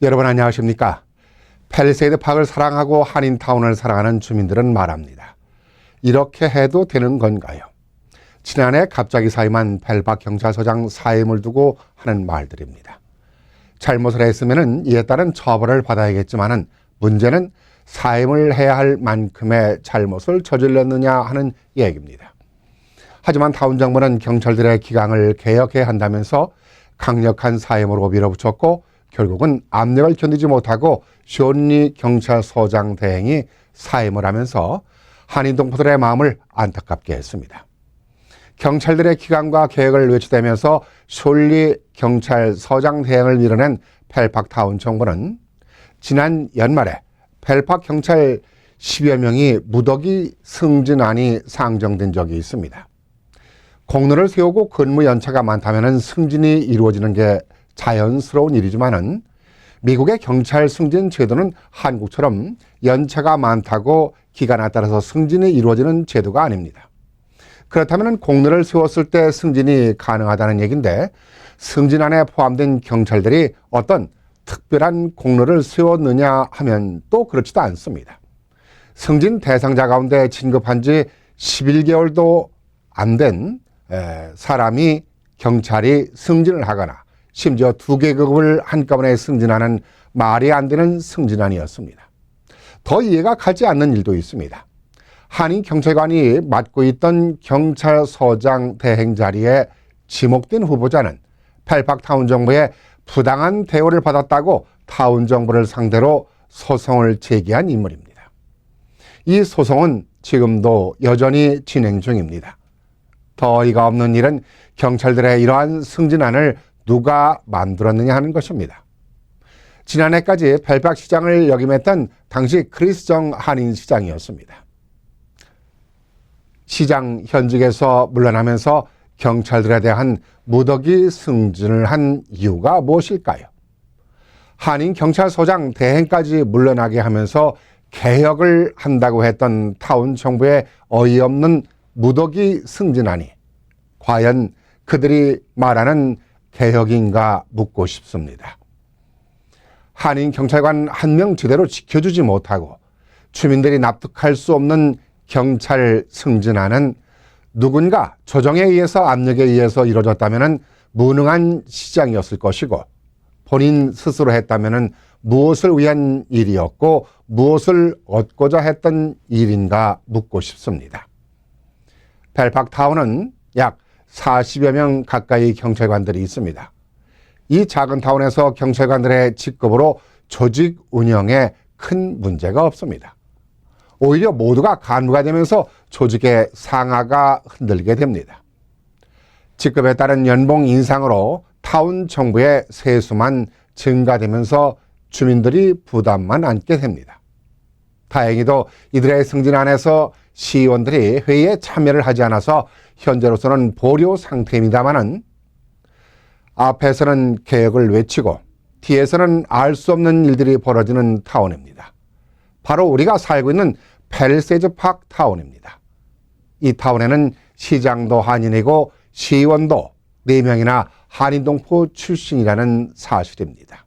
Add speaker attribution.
Speaker 1: 여러분 안녕하십니까? 팰리세이드 파크를 사랑하고 한인타운을 사랑하는 주민들은 말합니다. 이렇게 해도 되는 건가요? 지난해 갑자기 사임한 펠박 경찰서장 사임을 두고 하는 말들입니다. 잘못을 했으면 이에 따른 처벌을 받아야겠지만 문제는 사임을 해야 할 만큼의 잘못을 저질렀느냐 하는 얘기입니다. 하지만 타운 정부는 경찰들의 기강을 개혁해야 한다면서 강력한 사임으로 밀어붙였고 결국은 압력을 견디지 못하고 쇼니 경찰서장 대행이 사임을 하면서 한인 동포들의 마음을 안타깝게 했습니다. 경찰들의 기강과 계획을 외치대면서 쇼니 경찰서장 대행을 밀어낸 펠팍 타운 정부는 지난 연말에 펠팍 경찰 10여 명이 무더기 승진안이 상정된 적이 있습니다. 공로를 세우고 근무 연차가 많다면 승진이 이루어지는 게 자연스러운 일이지만은 미국의 경찰 승진 제도는 한국처럼 연차가 많다고 기간에 따라서 승진이 이루어지는 제도가 아닙니다. 그렇다면 공로를 세웠을 때 승진이 가능하다는 얘기인데 승진안에 포함된 경찰들이 어떤 특별한 공로를 세웠느냐 하면 또 그렇지도 않습니다. 승진 대상자 가운데 진급한 지 11개월도 안 된 사람이 경찰이 승진을 하거나 심지어 2계급을 한꺼번에 승진하는 말이 안 되는 승진안이었습니다. 더 이해가 가지 않는 일도 있습니다. 한인 경찰관이 맡고 있던 경찰서장 대행 자리에 지목된 후보자는 펠팍 타운 정부의 부당한 대우를 받았다고 타운 정부를 상대로 소송을 제기한 인물입니다. 이 소송은 지금도 여전히 진행 중입니다. 더 어이가 없는 일은 경찰들의 이러한 승진안을 누가 만들었느냐 하는 것입니다. 지난해까지 펠팍 시장을 역임했던 당시 크리스 정 한인 시장이었습니다. 시장 현직에서 물러나면서 경찰들에 대한 무더기 승진을 한 이유가 무엇일까요? 한인 경찰서장 대행까지 물러나게 하면서 개혁을 한다고 했던 타운 정부의 어이없는 무더기 승진안이 과연 그들이 말하는 개혁인가 묻고 싶습니다. 한인 경찰관 한 명 제대로 지켜주지 못하고 주민들이 납득할 수 없는 경찰 승진안은 누군가 조정에 의해서 압력에 의해서 이루어졌다면 무능한 시장이었을 것이고 본인 스스로 했다면 무엇을 위한 일이었고 무엇을 얻고자 했던 일인가 묻고 싶습니다. 펠팍 타운은 약 40여 명 가까이 경찰관들이 있습니다. 이 작은 타운에서 경찰관들의 직급으로 조직 운영에 큰 문제가 없습니다. 오히려 모두가 간부가 되면서 조직의 상하가 흔들게 됩니다. 직급에 따른 연봉 인상으로 타운 정부의 세수만 증가되면서 주민들이 부담만 안게 됩니다. 다행히도 이들의 승진안에서 시의원들이 회의에 참여를 하지 않아서 현재로서는 보류 상태입니다마는 앞에서는 개혁을 외치고 뒤에서는 알 수 없는 일들이 벌어지는 타운입니다. 바로 우리가 살고 있는 팰리세이드 파크 타운입니다. 이 타운에는 시장도 한인이고 시의원도 4명이나 한인 동포 출신이라는 사실입니다.